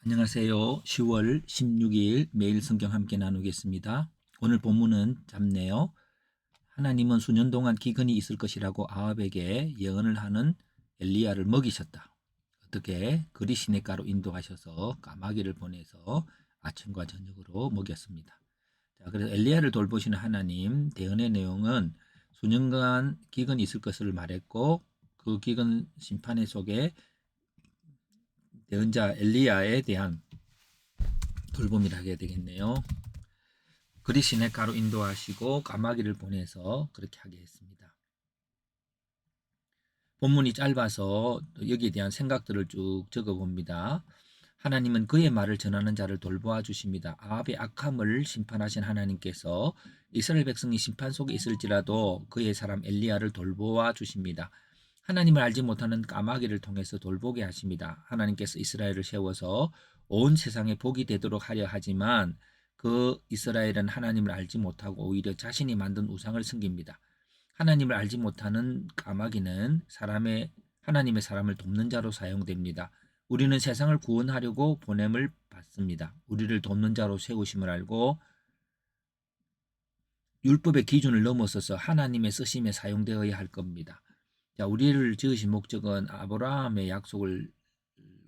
안녕하세요. 10월 16일 매일 성경 함께 나누겠습니다. 오늘 본문은 짧네요. 하나님은 수년 동안 기근이 있을 것이라고 아합에게 예언을 하는 엘리야를 먹이셨다. 어떻게 그리 시냇가로 인도하셔서 까마귀를 보내서 아침과 저녁으로 먹였습니다. 자, 그래서 엘리야를 돌보시는 하나님 대언의 내용은 수년간 기근이 있을 것을 말했고 그 기근 심판의 속에 대언자 엘리야에 대한 돌봄이라 하게 되겠네요. 그리 시냇가로 인도하시고 까마귀를 보내서 그렇게 하게 했습니다. 본문이 짧아서 여기에 대한 생각들을 쭉 적어봅니다. 하나님은 그의 말을 전하는 자를 돌보아 주십니다. 아합의 악함을 심판하신 하나님께서 이스라엘 백성이 심판 속에 있을지라도 그의 사람 엘리야를 돌보아 주십니다. 하나님을 알지 못하는 까마귀를 통해서 돌보게 하십니다. 하나님께서 이스라엘을 세워서 온 세상에 복이 되도록 하려 하지만 그 이스라엘은 하나님을 알지 못하고 오히려 자신이 만든 우상을 섬깁니다. 하나님을 알지 못하는 까마귀는 하나님의 사람을 돕는 자로 사용됩니다. 우리는 세상을 구원하려고 보냄을 받습니다. 우리를 돕는 자로 세우심을 알고 율법의 기준을 넘어서서 하나님의 쓰심에 사용되어야 할 겁니다. 자, 우리를 지으신 목적은 아브라함의 약속을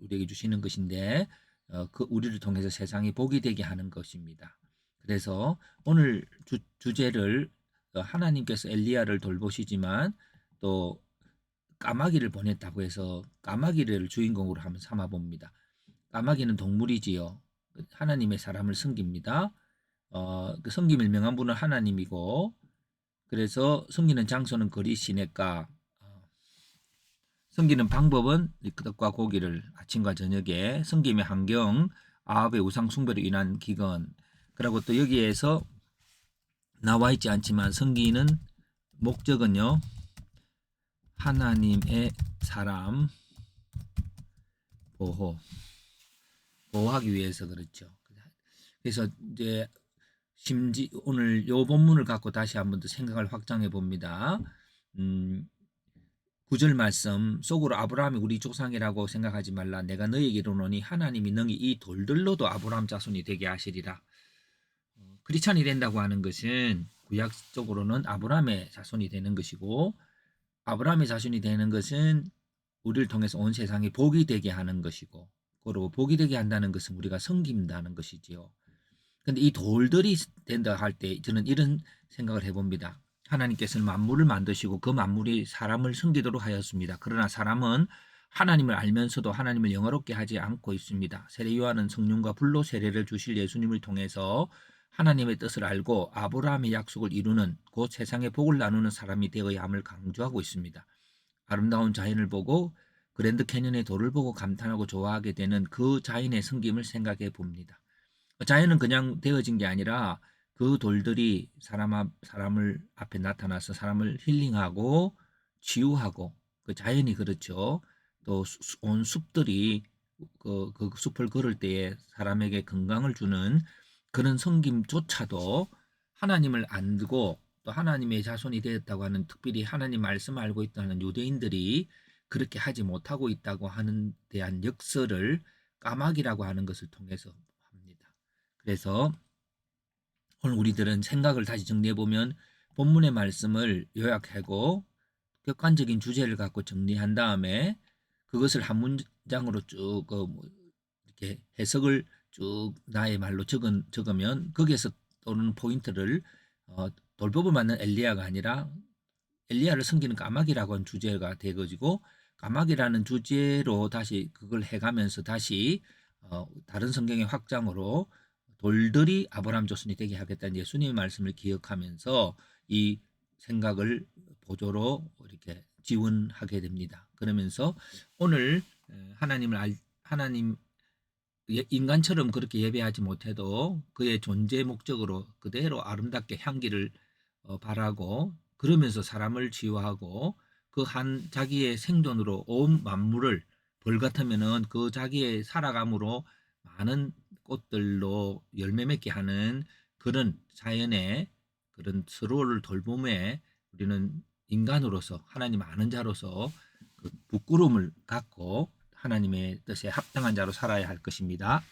우리에게 주시는 것인데 그 우리를 통해서 세상이 복이 되게 하는 것입니다. 그래서 오늘 주제를 하나님께서 엘리야를 돌보시지만 또 까마귀를 보냈다고 해서 까마귀를 주인공으로 한번 삼아 봅니다. 까마귀는 동물이지요. 하나님의 사람을 섬깁니다. 그 섬김을 명한 분은 하나님이고 그래서 섬기는 장소는 거리 시냇가. 섬기는 방법은 떡과 고기를 아침과 저녁에 섬김의 환경, 아합의 우상 숭배로 인한 기근, 그리고 또 여기에서 나와 있지 않지만 섬기는 목적은요, 하나님의 사람 보호하기 위해서 그렇죠. 그래서 이제 오늘 요 본문을 갖고 다시 한번 더 생각을 확장해 봅니다. 9절 말씀 속으로 아브라함이 우리 조상이라고 생각하지 말라. 내가 너에게 이르노니 하나님이 능히 이 돌들로도 아브라함 자손이 되게 하시리라. 크리스찬이 된다고 하는 것은 구약적으로는 아브라함의 자손이 되는 것이고 아브라함의 자손이 되는 것은 우리를 통해서 온 세상이 복이 되게 하는 것이고 그리고 복이 되게 한다는 것은 우리가 섬긴다는 것이지요. 근데 이 돌들이 된다 할 때 저는 이런 생각을 해봅니다. 하나님께서는 만물을 만드시고 그 만물이 사람을 섬기도록 하였습니다. 그러나 사람은 하나님을 알면서도 하나님을 영화롭게 하지 않고 있습니다. 세례 요한은 성령과 불로 세례를 주실 예수님을 통해서 하나님의 뜻을 알고 아브라함의 약속을 이루는 곧 세상의 복을 나누는 사람이 되어야 함을 강조하고 있습니다. 아름다운 자연을 보고 그랜드 캐년의 돌을 보고 감탄하고 좋아하게 되는 그 자연의 섬김을 생각해 봅니다. 자연은 그냥 되어진 게 아니라 그 돌들이 사람을 앞에 나타나서 사람을 힐링하고 치유하고 그 자연이 그렇죠. 또 온 숲들이 그 숲을 걸을 때에 사람에게 건강을 주는 그런 섬김조차도 하나님을 안 두고 또 하나님의 자손이 되었다고 하는 특별히 하나님 말씀 알고 있다는 유대인들이 그렇게 하지 못하고 있다고 하는 대한 역설을 까마귀라고 하는 것을 통해서 합니다. 그래서 오늘 우리들은 생각을 다시 정리해보면 본문의 말씀을 요약하고 객관적인 주제를 갖고 정리한 다음에 그것을 한 문장으로 쭉 이렇게 해석을 쭉 나의 말로 적으면 거기에서 떠오르는 포인트를 돌봄을 받는 엘리야가 아니라 엘리야를 섬기는 까마귀라고 하는 주제가 되어지고 까마귀라는 주제로 다시 그걸 해가면서 다시 다른 성경의 확장으로 돌들이 아브라함 조선이 되게 하겠다는 예수님의 말씀을 기억하면서 이 생각을 보조로 이렇게 지원하게 됩니다. 그러면서 오늘 하나님 인간처럼 그렇게 예배하지 못해도 그의 존재 목적으로 그대로 아름답게 향기를 바라고 그러면서 사람을 치유하고 그 한 자기의 생존으로 온 만물을 벌 같으면은 그 자기의 살아감으로 많은 꽃들로 열매 맺게 하는 그런 자연의 그런 서로를 돌봄에 우리는 인간으로서 하나님 아는 자로서 그 부끄러움을 갖고 하나님의 뜻에 합당한 자로 살아야 할 것입니다.